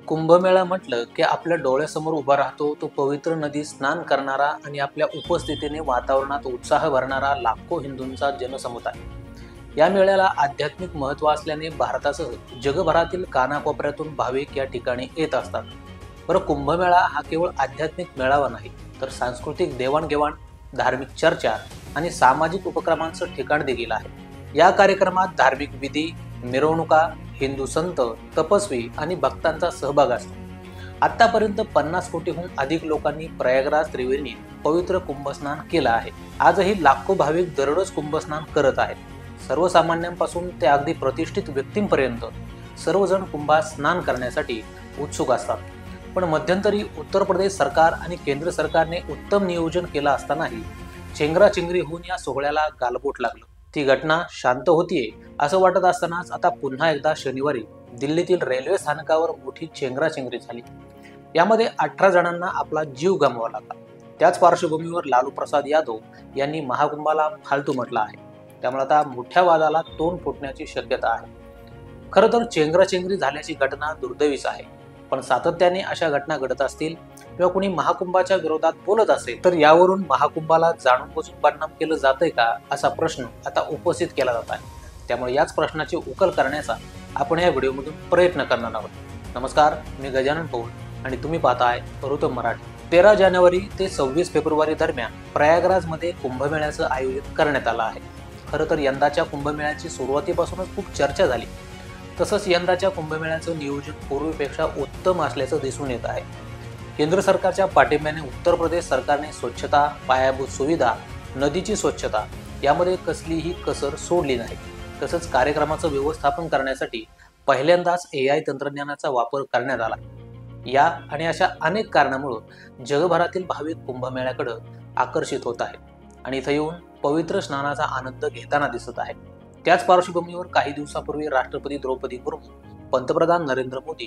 कुंभमेळा म्हटलं की आपल्या डोळ्यासमोर उभा राहतो तो पवित्र नदी स्नान करणारा आणि आपल्या उपस्थितीने वातावरणात उत्साह भरणारा लाखो हिंदूंचा जनसमुदाय. या मेळ्याला आध्यात्मिक महत्त्व असल्याने भारतासह जगभरातील कानाकोपऱ्यातून भाविक या ठिकाणी येत असतात. बरं, कुंभमेळा हा केवळ आध्यात्मिक मेळावा नाही, तर सांस्कृतिक देवाणघेवाण, धार्मिक चर्चा आणि सामाजिक उपक्रमांचं ठिकाण देखील आहे. या कार्यक्रमात धार्मिक विधी, मिरवणुका, हिंदू संत, तपस्वी आणि भक्तांचा सहभाग असतो. आतापर्यंत 50 कोटीहून अधिक लोकांनी प्रयागराज त्रिवेणीत पवित्र कुंभस्नान केलं आहे. आजही लाखो भाविक दररोज कुंभस्नान करत आहेत. सर्वसामान्यांपासून ते अगदी प्रतिष्ठित व्यक्तींपर्यंत सर्वजण कुंभात स्नान करण्यासाठी उत्सुक असतात. पण मध्यंतरी उत्तर प्रदेश सरकार आणि केंद्र सरकारने उत्तम नियोजन केलं असतानाही चेंगराचेंगरी होऊन या सोहळ्याला गालबोट लागलं. ती घटना शांत होतीये असं वाटत असतानाच आता पुन्हा एकदा शनिवारी दिल्लीतील रेल्वे स्थानकावर मोठी चेंगराचेंगरी झाली. यामध्ये 18 जणांना आपला जीव गमवावा लागला. त्याच पार्श्वभूमीवर लालू प्रसाद यादव यांनी महाकुंभाला फालतू म्हटलं आहे. त्यामुळे आता मोठ्या वादाला तोंड फुटण्याची शक्यता आहे. खरं तर चेंगराचेंगरी झाल्याची घटना दुर्दैवीच आहे, पण सातत्याने अशा घटना घडत असतील किंवा कुणी महाकुंभाच्या विरोधात बोलत असेल तर यावरून महाकुंभाला जाणून बुजून बदनाम केलं जातंय का, असा प्रश्न आता उपस्थित केला जात आहे. त्यामुळे याच प्रश्नाची उकल करण्याचा आपण या व्हिडिओमधून प्रयत्न करणार आहोत. नमस्कार, मी गजानन पौल आणि तुम्ही पाहताय ऋतम मराठी. 13 जानेवारी ते 26 फेब्रुवारी दरम्यान प्रयागराजमध्ये कुंभमेळ्याचं आयोजन करण्यात आलं आहे. खरं तर यंदाच्या कुंभमेळ्याची सुरुवातीपासूनच खूप चर्चा झाली. तसंच यंदाच्या कुंभमेळ्याचं नियोजन पूर्वीपेक्षा उत्तम असल्याचं दिसून येत आहे. केंद्र सरकारच्या पाठिंब्याने उत्तर प्रदेश सरकारने स्वच्छता, पायाभूत सुविधा, नदीची स्वच्छता यामध्ये कसलीही कसर सोडली नाही. तसंच कार्यक्रमाचं व्यवस्थापन करण्यासाठी पहिल्यांदाच AI तंत्रज्ञानाचा वापर करण्यात आला. या आणि अशा अनेक कारणामुळे जगभरातील भाविक कुंभमेळ्याकडे आकर्षित होत आहेत आणि इथं येऊन पवित्र स्नानाचा आनंद घेताना दिसत आहेत. त्याच पार्श्वभूमीवर काही दिवसापूर्वी राष्ट्रपती द्रौपदी मुर्मू, पंतप्रधान नरेंद्र मोदी,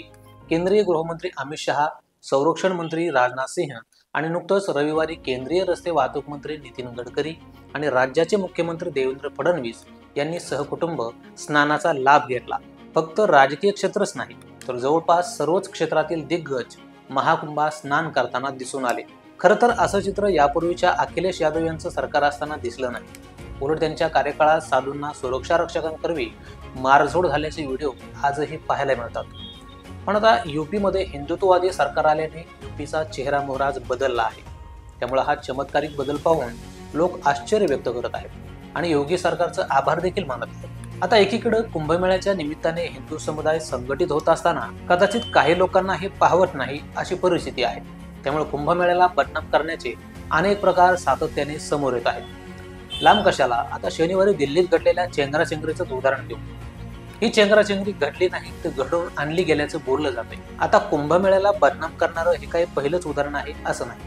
केंद्रीय गृहमंत्री अमित शहा, संरक्षण मंत्री राजनाथ सिंह आणि नुकतंच रविवारी केंद्रीय रस्ते वाहतूक मंत्री नितीन गडकरी आणि राज्याचे मुख्यमंत्री देवेंद्र फडणवीस यांनी सहकुटुंब स्नानाचा लाभ घेतला. फक्त राजकीय क्षेत्रच नाही, तर जवळपास सर्वच क्षेत्रातील दिग्गज महाकुंभात स्नान करताना दिसून आले. खरं तर असं चित्र यापूर्वीच्या अखिलेश यादव यांचं सरकार असताना दिसलं नाही. उलट त्यांच्या कार्यकाळात साधूंना सुरक्षा रक्षकांकरवी मारझोड झाल्याचे व्हिडिओ आजही पाहायला मिळतात. पण आता UPमध्ये हिंदुत्ववादी सरकार आल्याने UPचा चेहरा मोहराज बदलला आहे. त्यामुळे हा चमत्कारिक बदल पाहून लोक आश्चर्य व्यक्त करत आहेत आणि योगी सरकारचं आभार देखील मानत आहेत. आता एकीकडे कुंभमेळ्याच्या निमित्ताने हिंदू समुदाय संघटित होत असताना कदाचित काही लोकांना हे पाहवत नाही अशी परिस्थिती आहे. त्यामुळे कुंभमेळ्याला बदनाम करण्याचे अनेक प्रकार सातत्याने समोर येत आहेत. लांब कशाला, आता शनिवारी दिल्लीत घडलेल्या चेंगराचेंगरीचं उदाहरण देऊ. ही चेंगराचेंगरी घडली नाही तर घडवून आणली गेल्याचं बोललं जाते. आता कुंभमेळ्याला बदनाम करणारं हे काही पहिलंच उदाहरण आहे असं नाही,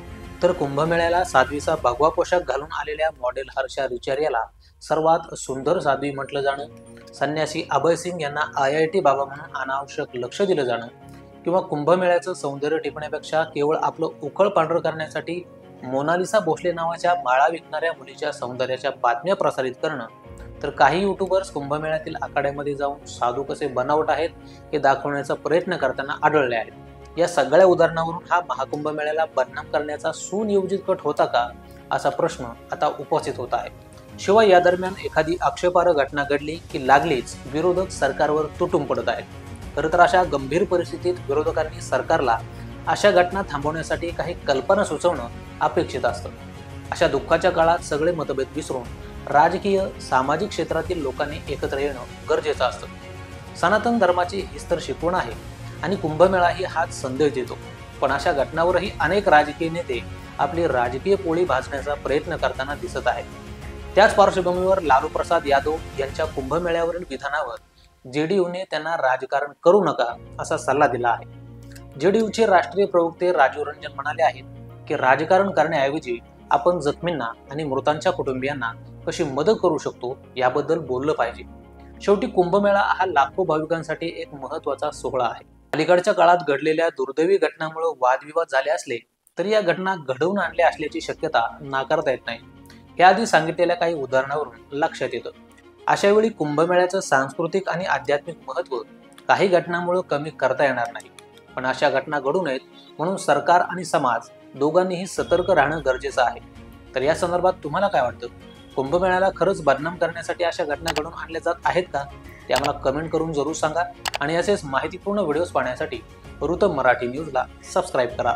तर कुंभमेळ्याला साध्वीचा भगवा पोशाख घालून आलेल्या मॉडेल हर्षा रिचारियाला सर्वात सुंदर साध्वी म्हटलं जाणं, संन्यासी अभय सिंग यांना IIT बाबा म्हणून अनावश्यक लक्ष दिलं जाणं किंवा कुंभमेळ्याचं सौंदर्य टिपण्यापेक्षा केवळ आपलं उखळ पांढरं करण्यासाठी मोनालिसा भोसले नावाच्या माळा विकणाऱ्या मुलीच्या सौंदर्याच्या बातम्या प्रसारित करणं, तर काही युट्यूबर्स कुंभमेळ्यातील आखाड्यामध्ये जाऊन साधू कसे बनावट आहेत हे दाखवण्याचा प्रयत्न करताना आढळले आहेत. या सगळ्या उदाहरणावरून हा महाकुंभमेळ्याला बदनाम करण्याचा सुनियोजित कट होता का, असा प्रश्न आता उपस्थित होत आहे. शिवाय या दरम्यान एखादी आक्षेपार्ह घटना घडली की लागलीच विरोधक सरकारवर तुटून पडत आहेत. खरं तर अशा गंभीर परिस्थितीत विरोधकांनी सरकारला अशा घटना थांबवण्यासाठी काही कल्पना सुचवणं अपेक्षित असतं. अशा दुःखाच्या काळात सगळे मतभेद विसरून राजकीय, सामाजिक क्षेत्रातील लोकांनी एकत्र येणं गरजेचं असतं. सनातन धर्माची हीच तर शिकवण आहे आणि कुंभमेळाही हाच संदेश देतो. पण अशा घटनांवरही अनेक राजकीय नेते आपली राजकीय पोळी भाजण्याचा प्रयत्न करताना दिसत आहेत. त्याच पार्श्वभूमीवर लालू प्रसाद यादव यांच्या कुंभमेळ्यावरील विधानावर JDUने त्यांना राजकारण करू नका असा सल्ला दिला आहे. JDUचे राष्ट्रीय प्रवक्ते राजीव रंजन म्हणाले आहेत की राजकारण करण्याऐवजी आपण जखमींना आणि मृतांच्या कुटुंबियांना कशी मदत करू शकतो याबद्दल बोललं पाहिजे. शेवटी कुंभमेळा हा लाखो भाविकांसाठी एक महत्त्वाचा सोहळा आहे. अलीकडच्या काळात घडलेल्या दुर्दैवी घटनांमुळे वादविवाद झाले असले तरी या घटना घडवून आणल्या असल्याची शक्यता नाकारता येत नाही. हे आधी सांगितलेल्या काही उदाहरणावरून लक्षात येतं. अशा वेळी कुंभमेळ्याचं सांस्कृतिक आणि आध्यात्मिक महत्त्व काही घटनांमुळे कमी करता येणार नाही. पण अशा घटना घडू नयेत म्हणून सरकार आणि समाज दोघांनीही सतर्क राहणं गरजेचं आहे. तर या संदर्भात तुम्हाला काय वाटतं? कुंभमेळ्याला खरंच बदनाम करण्यासाठी अशा घटना घडून आणल्या जात आहेत का? ते आम्हाला कमेंट करून जरूर सांगा आणि असेच माहितीपूर्ण व्हिडिओज पाहण्यासाठी ऋतम मराठी न्यूजला सबस्क्राईब करा.